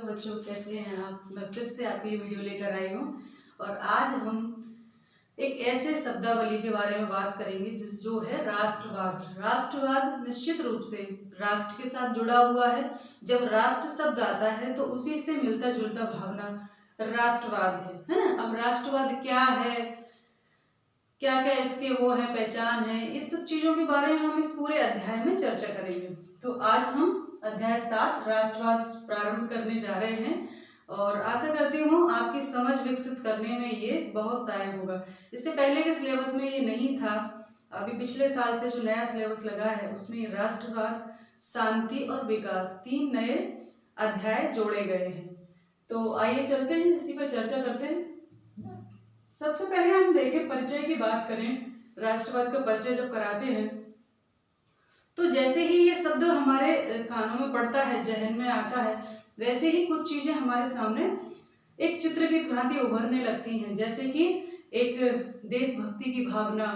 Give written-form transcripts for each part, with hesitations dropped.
बच्चों, कैसे हैं आप। मैं फिर से आपके लिए वीडियो लेकर आई हूँ और आज हम एक ऐसे शब्दावली के बारे में बात करेंगे जो है राष्ट्रवाद। राष्ट्रवाद निश्चित रूप से राष्ट्र के साथ जुड़ा हुआ है। जब राष्ट्र शब्द आता है तो उसी से मिलता जुलता भावना राष्ट्रवाद है ना। अब राष्ट्रवाद क्या है, क्या क्या इसके वो है पहचान है, इस सब चीजों के बारे में हम इस पूरे अध्याय में चर्चा करेंगे। तो आज हम अध्याय 7 राष्ट्रवाद प्रारंभ करने जा रहे हैं और आशा करती हूँ आपकी समझ विकसित करने में ये बहुत सहायक होगा। इससे पहले के सिलेबस में ये नहीं था। अभी पिछले साल से जो नया सिलेबस लगा है उसमें राष्ट्रवाद, शांति और विकास 3 नए अध्याय जोड़े गए हैं। तो आइए चलते हैं, इसी पर चर्चा करते हैं। सबसे पहले हम देखें, परिचय की बात करें। राष्ट्रवाद का परिचय जब कराते हैं तो जैसे ही ये शब्द हमारे कानों में पड़ता है, जहन में आता है, वैसे ही कुछ चीजें हमारे सामने एक चित्र की भांति उभरने लगती हैं। जैसे कि एक देशभक्ति की भावना,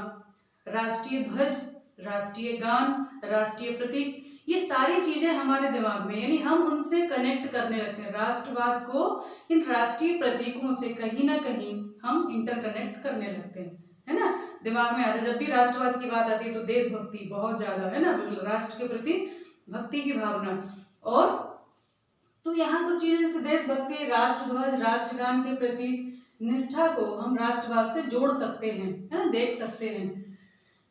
राष्ट्रीय ध्वज, राष्ट्रीय गान, राष्ट्रीय प्रतीक, ये सारी चीजें हमारे दिमाग में, यानी हम उनसे कनेक्ट करने लगते हैं। राष्ट्रवाद को इन राष्ट्रीय प्रतीकों से कहीं ना कहीं हम इंटरकनेक्ट करने लगते हैं, है ना। दिमाग में आता है जब भी राष्ट्रवाद की बात आती है तो देशभक्ति बहुत ज्यादा, है ना, राष्ट्र के प्रति भक्ति की भावना। और तो यहाँ कुछ चीजें जैसे देशभक्ति, राष्ट्रध्वज, राष्ट्रगान के प्रति निष्ठा को हम राष्ट्रवाद से जोड़ सकते हैं, है ना, देख सकते हैं।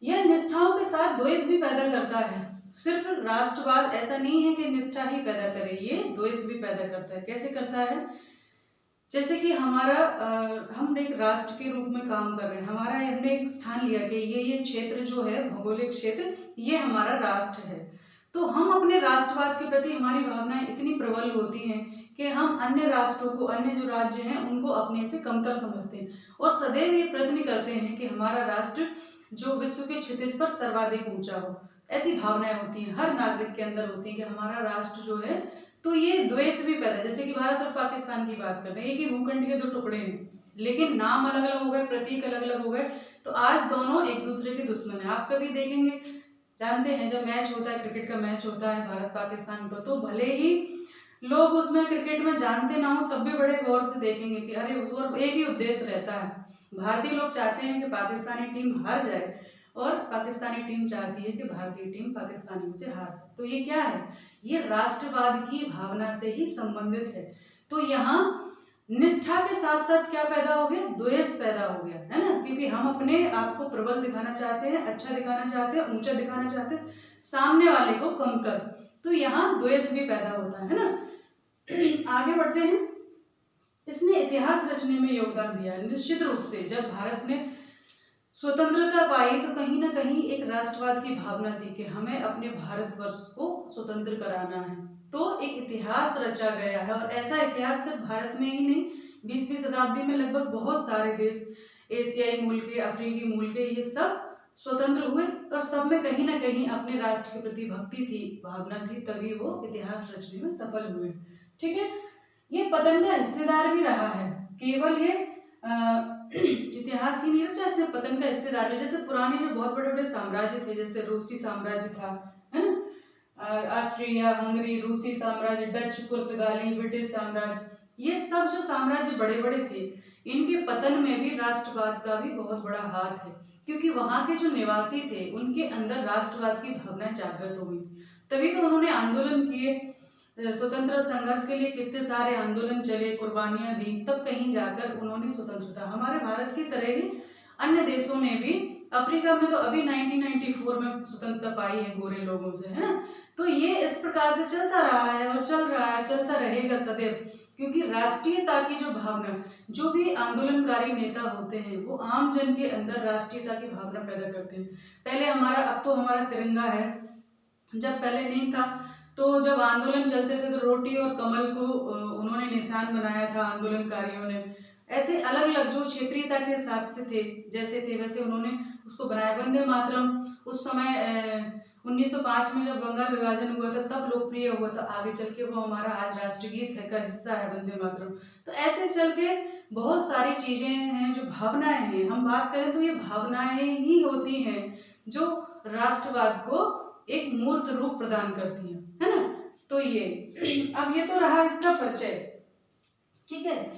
यह निष्ठाओं के साथ द्वेष भी पैदा करता है। सिर्फ राष्ट्रवाद ऐसा नहीं है कि निष्ठा ही पैदा करे, ये द्वेष भी पैदा करता है। कैसे करता है? जैसे कि हम एक राष्ट्र के रूप में काम कर रहे हैं, हमने एक स्थान लिया कि ये क्षेत्र जो है, भौगोलिक क्षेत्र, ये हमारा राष्ट्र है। तो हम अपने राष्ट्रवाद के प्रति हमारी भावनाएं इतनी प्रबल होती हैं कि हम अन्य राष्ट्रों को, अन्य जो राज्य हैं उनको अपने से कमतर समझते हैं और सदैव ये प्रयत्न करते हैं कि हमारा राष्ट्र जो विश्व के क्षितिज पर सर्वाधिक ऊंचा हो। ऐसी भावनाएं होती हैं, हर नागरिक के अंदर होती है कि हमारा राष्ट्र जो है। तो ये द्वेष भी पैदा, जैसे कि भारत और पाकिस्तान की बात करते हैं, एक ही भूखंड के 2 टुकड़े हैं लेकिन नाम अलग अलग हो गए, प्रतीक अलग अलग हो गए, तो आज दोनों एक दूसरे के दुश्मन है। आप कभी देखेंगे, जानते हैं, जब मैच होता है, क्रिकेट का मैच होता है भारत पाकिस्तान का, तो भले ही लोग उसमें क्रिकेट में जानते ना हो तब भी बड़े गौर से देखेंगे कि अरे, और एक ही उद्देश्य रहता है। भारतीय लोग चाहते हैं कि पाकिस्तानी टीम हार जाए और पाकिस्तानी टीम चाहती है कि भारतीय टीम पाकिस्तानियों से हार जाए। तो ये क्या है? ये राष्ट्रवाद की भावना से ही संबंधित है। तो यहाँ निष्ठा के साथ साथ क्या पैदा हो गया? द्वेष पैदा हो गया, है ना, क्योंकि हम अपने आप को प्रबल दिखाना चाहते हैं, अच्छा दिखाना चाहते हैं, ऊंचा दिखाना चाहते हैं, सामने वाले को कमतर। तो यहाँ द्वेष भी पैदा होता है ना। आगे बढ़ते हैं। इसने इतिहास रचने में योगदान दिया है। निश्चित रूप से जब भारत ने स्वतंत्रता पाई तो कहीं ना कहीं एक राष्ट्रवाद की भावना थी कि हमें अपने भारतवर्ष को स्वतंत्र कराना है। तो एक इतिहास रचा गया है और ऐसा इतिहास सिर्फ भारत में ही नहीं, 20वीं शताब्दी में लगभग बहुत सारे देश, एशियाई मूल के, अफ्रीकी मूल के, ये सब स्वतंत्र हुए और सब में कहीं ना कहीं अपने राष्ट्र के प्रति भक्ति थी, भावना थी, तभी वो इतिहास रचने में सफल हुए। ठीक है, ये पतन का हिस्सेदार भी रहा है। केवल ये इतिहास ही नहीं रचा, इसने पतन का हिस्सेदार भी। जैसे पुराने जो बहुत बड़े बड़े साम्राज्य थे, जैसे रूसी साम्राज्य था, है ना, ऑस्ट्रिया, हंगरी, रूसी साम्राज्य, डच, पुर्तगाली, ब्रिटिश साम्राज्य, ये सब जो साम्राज्य बड़े बड़े थे, इनके पतन में भी राष्ट्रवाद का भी बहुत बड़ा हाथ है, क्योंकि वहां के जो निवासी थे उनके अंदर राष्ट्रवाद की भावना जागृत हो गई थी। तभी तो उन्होंने आंदोलन किए, स्वतंत्र संघर्ष के लिए कितने सारे आंदोलन चले, कुर्बानियां दी, तब कहीं जाकर उन्होंने स्वतंत्रता, हमारे भारत की तरह ही अन्य देशों ने भी, अफ्रीका में तो अभी 1994 में स्वतंत्रता पाई है गोरे लोगों से, है ना। तो ये इस प्रकार से चलता रहा है और चल रहा है, चलता रहेगा सदैव, क्योंकि राष्ट्रीयता की जो भावना, जो भी आंदोलनकारी नेता होते हैं वो आम जन के अंदर राष्ट्रीयता की भावना पैदा करते हैं। पहले हमारा, अब तो हमारा तिरंगा है, जब पहले नहीं था तो जब आंदोलन चलते थे तो रोटी और कमल को उन्होंने निशान बनाया था आंदोलनकारियों ने। ऐसे अलग अलग जो क्षेत्रीयता के हिसाब से थे, जैसे थे वैसे उन्होंने उसको बनाया। वंदे मातरम उस समय 1905 में जब बंगाल विभाजन हुआ था तब लोकप्रिय हुआ था, आगे चल के वो हमारा आज राष्ट्रगीत है का हिस्सा है, वंदे मातरम। तो ऐसे चल के बहुत सारी चीजें हैं जो भावनाएं हैं, हम बात करें तो ये भावनाएं ही होती हैं जो राष्ट्रवाद को एक मूर्त रूप प्रदान करती है ना। तो ये अब ये तो रहा इसका परिचय, ठीक है।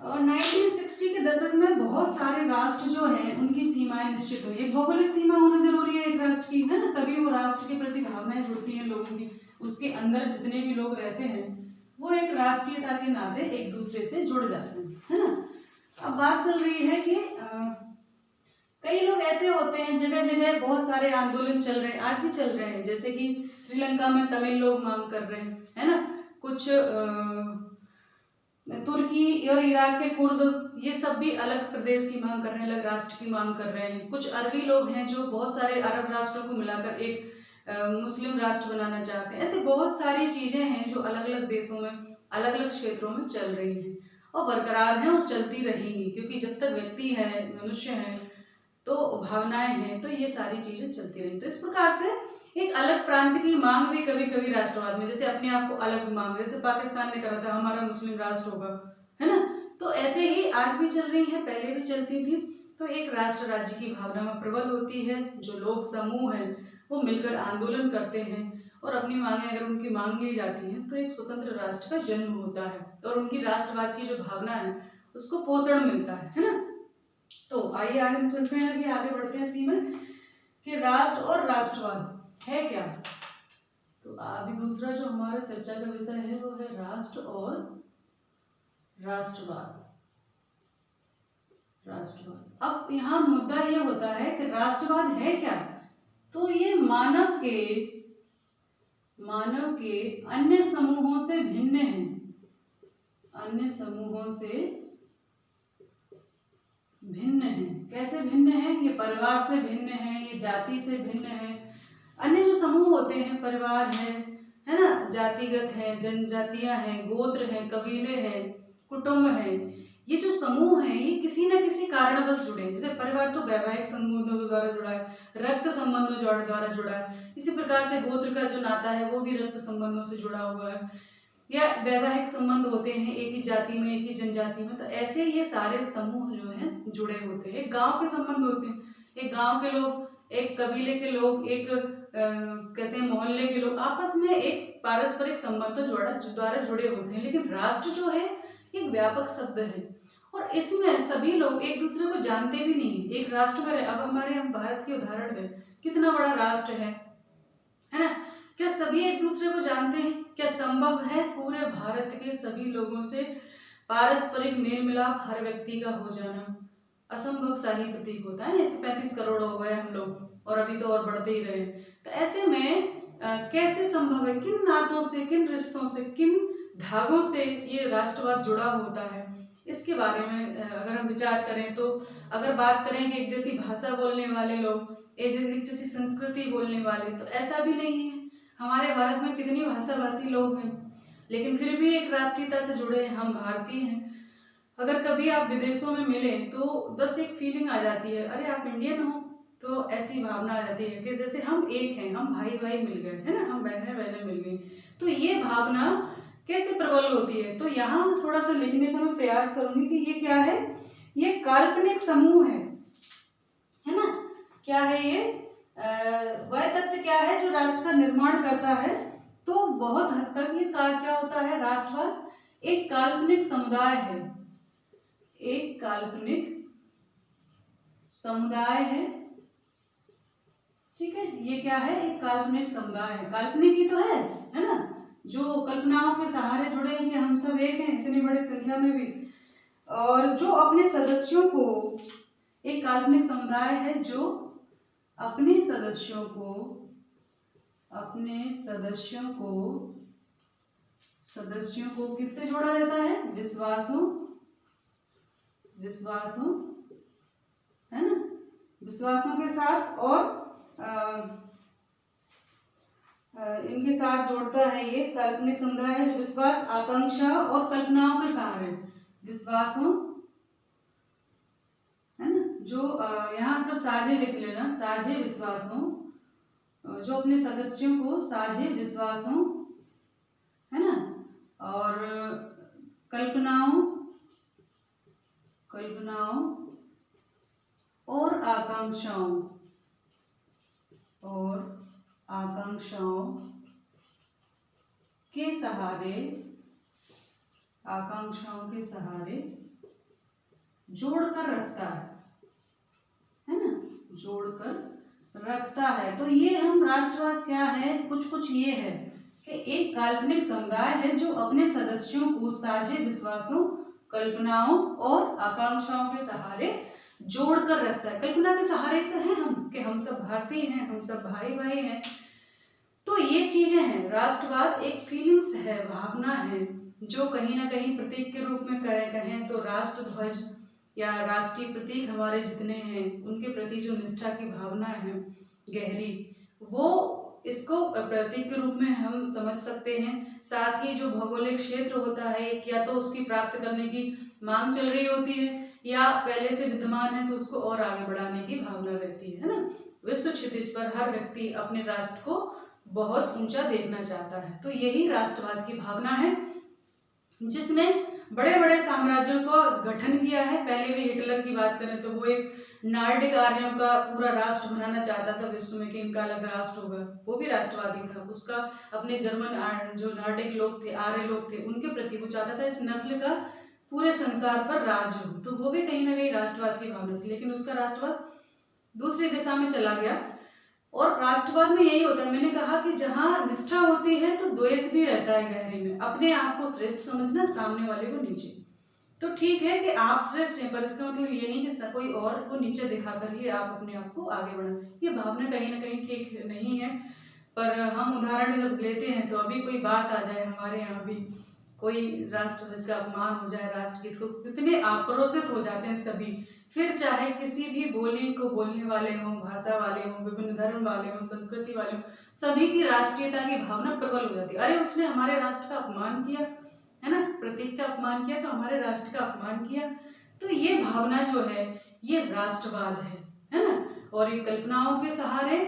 और 1960 के दशक में बहुत सारे राष्ट्र जो हैं उनकी सीमाएं निश्चित हुई। एक भौगोलिक सीमा होना जरूरी है एक राष्ट्र की, है ना, तभी वो राष्ट्र के प्रति भावनाएं जुड़ती हैं लोगों की। उसके अंदर जितने भी लोग रहते हैं वो एक राष्ट्रीयता के नाते एक दूसरे से जुड़ जाते हैं, है ना। अब बात चल रही है कि कई लोग ऐसे होते हैं, जगह जगह बहुत सारे आंदोलन चल रहे हैं, आज भी चल रहे हैं, जैसे कि श्रीलंका में तमिल लोग मांग कर रहे हैं, है ना, कुछ तुर्की और इराक के कुर्द, ये सब भी अलग प्रदेश की मांग कर रहे हैं, अलग राष्ट्र की मांग कर रहे हैं। कुछ अरबी लोग हैं जो बहुत सारे अरब राष्ट्रों को मिलाकर एक मुस्लिम राष्ट्र बनाना चाहते हैं। ऐसे बहुत सारी चीजें हैं जो अलग अलग देशों में अलग अलग क्षेत्रों में चल रही हैं और बरकरार हैं और चलती रहेंगी, क्योंकि जब तक व्यक्ति है, मनुष्य है, तो भावनाएं हैं, तो ये सारी चीजें चलती रहेंगी। तो इस प्रकार से एक अलग प्रांत की मांग भी कभी कभी राष्ट्रवाद में, जैसे अपने आप को अलग मांग, जैसे पाकिस्तान ने करा था हमारा मुस्लिम राष्ट्र होगा, है ना, तो ऐसे ही आज भी चल रही है, पहले भी चलती थी। तो एक राष्ट्र राज्य की भावना में प्रबल होती है, जो लोग समूह हैं वो मिलकर आंदोलन करते हैं और अपनी मांगें अगर उनकी मांग ली जाती हैं तो एक स्वतंत्र राष्ट्र का जन्म होता है और उनकी राष्ट्रवाद की जो भावना है उसको पोषण मिलता है ना। तो आइए आगे हम चलते हैं, अभी आगे बढ़ते हैं इसी में कि राष्ट्र और राष्ट्रवाद है क्या। तो अभी दूसरा जो हमारा चर्चा का विषय है वो है राष्ट्र और राष्ट्रवाद। राष्ट्रवाद, अब यहाँ मुद्दा ये होता है कि राष्ट्रवाद है क्या। तो ये मानव के अन्य समूहों से भिन्न है, अन्य समूहों से भिन्न है। कैसे भिन्न है? ये परिवार से भिन्न है, ये जाति से भिन्न है। अन्य जो समूह होते हैं, परिवार है ना, जातिगत है, जनजातियां हैं, गोत्र हैं, कबीले हैं, कुटुंब हैं, ये जो समूह है ये किसी न किसी कारणवश जुड़े हैं। जैसे परिवार तो वैवाहिक संबंधों द्वारा जुड़ा है, रक्त संबंधों द्वारा जुड़ा है, इसी प्रकार से गोत्र का जो नाता है वो भी रक्त संबंधों से जुड़ा हुआ है, या वैवाहिक संबंध होते हैं एक ही जाति में, एक ही जनजाति में। तो ऐसे ये सारे समूह जो हैं जुड़े होते हैं। एक गांव के संबंध होते हैं, एक गांव के लोग, एक कबीले के लोग, एक कहते हैं मोहल्ले के लोग, आपस में एक पारस्परिक संबंधों द्वारा जुड़े होते हैं। लेकिन राष्ट्र जो है एक व्यापक शब्द है और इसमें सभी लोग एक दूसरे को जानते भी नहीं। एक राष्ट्र में, अब हम भारत के उदाहरण दें, कितना बड़ा राष्ट्र है ना, क्या सभी एक दूसरे को जानते हैं? क्या संभव है पूरे भारत के सभी लोगों से पारस्परिक मेल मिलाप हर व्यक्ति का हो जाना? असंभव सा ही प्रतीक होता है ना। 135 करोड़ हो गए हम लोग और अभी तो और बढ़ते ही रहे। तो ऐसे में कैसे संभव है? किन नातों से, किन रिश्तों से, किन धागों से ये राष्ट्रवाद जुड़ा होता है? इसके बारे में अगर हम विचार करें तो अगर बात करें कि एक जैसी भाषा बोलने वाले लोग, एक जैसी संस्कृति बोलने वाले, तो ऐसा भी नहीं है। हमारे भारत में कितनी भाषाभाषी लोग हैं लेकिन फिर भी एक राष्ट्रीयता से जुड़े हैं, हम भारतीय हैं। अगर कभी आप विदेशों में मिले तो बस एक फीलिंग आ जाती है, अरे आप इंडियन हो, तो ऐसी भावना आ जाती है कि जैसे हम एक हैं, हम भाई भाई मिल गए, है ना, हम बहनें बहनें मिल गई। तो ये भावना कैसे प्रबल होती है? तो यहाँ थोड़ा सा लिखने का मैं प्रयास करूंगी कि ये क्या है। ये काल्पनिक समूह है ना। क्या है ये? वह तत्व क्या है जो राष्ट्र का निर्माण करता है? तो बहुत हद तक ये क्या होता है? राष्ट्रवाद एक काल्पनिक समुदाय है, एक काल्पनिक समुदाय है, ठीक है। ये क्या है? एक काल्पनिक समुदाय है। काल्पनिक ही तो है ना, जो कल्पनाओं के सहारे जुड़े हैं कि हम सब एक हैं इतनी बड़ी संख्या में भी, और जो अपने सदस्यों को, एक काल्पनिक समुदाय है जो अपने सदस्यों को किससे जोड़ा रहता है? विश्वासों है ना, विश्वासों के साथ और इनके साथ जोड़ता है। ये काल्पनिक समुदाय है जो विश्वास, आकांक्षा और कल्पनाओं के सहारे, विश्वासों है ना, जो यहाँ पर साझे लिख लेना, साझे विश्वासों, जो अपने सदस्यों को साझे विश्वासों है ना, और कल्पनाओं और आकांक्षाओं, के सहारे, आकांक्षाओं के सहारे जोड़कर रखता है ना, जोड़कर रखता है। तो ये हम राष्ट्रवाद क्या है, कुछ कुछ ये है कि एक काल्पनिक समुदाय है जो अपने सदस्यों को साझे विश्वासों, कल्पनाओं और आकांक्षाओं के सहारे जोड़कर रखता है। कल्पना के सहारे तो है हम कि हम सब भारतीय हैं, हम सब भाई भाई हैं। तो ये चीजें हैं। राष्ट्रवाद एक फीलिंग्स है, भावना है, जो कहीं ना कहीं प्रतीक के रूप में कहें तो राष्ट्र ध्वज या राष्ट्रीय प्रतीक हमारे जितने हैं उनके प्रति जो निष्ठा की भावना है गहरी, वो इसको प्रतीक के रूप में हम समझ सकते हैं। साथ ही जो भौगोलिक क्षेत्र होता है, या तो उसकी प्राप्त करने की मांग चल रही होती है या पहले से विद्यमान है तो उसको और आगे बढ़ाने की भावना रहती है ना। विश्व क्षितिज पर हर व्यक्ति अपने राष्ट्र को बहुत ऊंचा देखना चाहता है। तो यही राष्ट्रवाद की भावना है जिसने बड़े बड़े साम्राज्यों को गठन किया है। पहले भी हिटलर की बात करें तो वो एक नार्डिक आर्यों का पूरा राष्ट्र बनाना चाहता था विश्व में कि इनका अलग राष्ट्र होगा, वो भी राष्ट्रवादी था। उसका अपने जर्मन जो नार्डिक लोग थे, आर्य लोग थे, उनके प्रति वो चाहता था इस नस्ल का पूरे संसार पर राज हो। तो वो भी कहीं ना कहीं राष्ट्रवाद की भावना से, लेकिन उसका राष्ट्रवाद दूसरी दिशा में चला गया। और राष्ट्रवाद में यही होता है, मैंने कहा कि जहाँ निष्ठा होती है तो द्वेष भी रहता है गहरे में। अपने आप को श्रेष्ठ समझना, सामने वाले को नीचे। तो ठीक है कि आप श्रेष्ठ हैं, पर इसका मतलब ये नहीं कि कोई और को नीचे दिखाकर ही आप अपने आप को आगे बढ़ाएं। ये भावना कहीं ना कहीं ठीक नहीं है। पर हम उदाहरण जब लेते हैं तो अभी कोई बात आ जाए, हमारे यहाँ भी कोई राष्ट्रध्वज का अपमान हो जाए, राष्ट्रगीत को, कितने आक्रोशित हो जाते हैं सभी। फिर चाहे किसी भी बोली को बोलने वाले हों, भाषा वाले हों, विभिन्न धर्म वाले हों, संस्कृति वाले हों, सभी की राष्ट्रीयता की भावना प्रबल हो जाती है। अरे उसने हमारे राष्ट्र का अपमान किया है ना, प्रतीक का अपमान किया तो हमारे राष्ट्र का अपमान किया। तो ये भावना जो है ये राष्ट्रवाद है ना। और ये कल्पनाओं के सहारे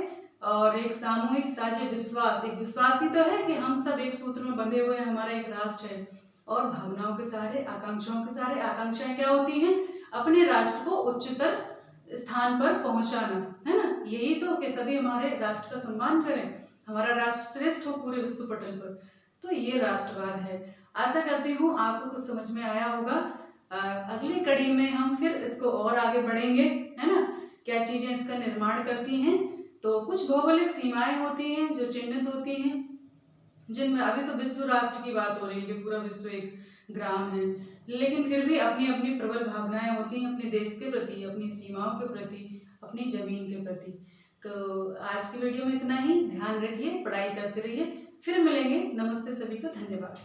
और एक सामूहिक साझे विश्वास, एक विश्वास ही तो है कि हम सब एक सूत्र में बंधे हुए हैं, हमारा एक राष्ट्र है। और भावनाओं के सहारे, आकांक्षाओं के सहारे, आकांक्षाएं क्या होती हैं, अपने राष्ट्र को उच्चतर स्थान पर पहुंचाना, है ना। यही तो कि सभी हमारे राष्ट्र का सम्मान करें, हमारा राष्ट्र श्रेष्ठ हो पूरे विश्व पटल पर। तो ये राष्ट्रवाद है। आशा करती हूँ आपको कुछ समझ में आया होगा। अगली कड़ी में हम फिर इसको और आगे बढ़ेंगे, है ना, क्या चीजें इसका निर्माण करती हैं। तो कुछ भौगोलिक सीमाएं होती हैं जो चिन्हित होती हैं, जिनमें अभी तो विश्व राष्ट्र की बात हो रही है कि पूरा विश्व एक ग्राम है, लेकिन फिर भी अपनी अपनी प्रबल भावनाएं होती हैं अपने देश के प्रति, अपनी सीमाओं के प्रति, अपनी जमीन के प्रति। तो आज की वीडियो में इतना ही। ध्यान रखिए, पढ़ाई करते रहिए। फिर मिलेंगे। नमस्ते सभी को, धन्यवाद।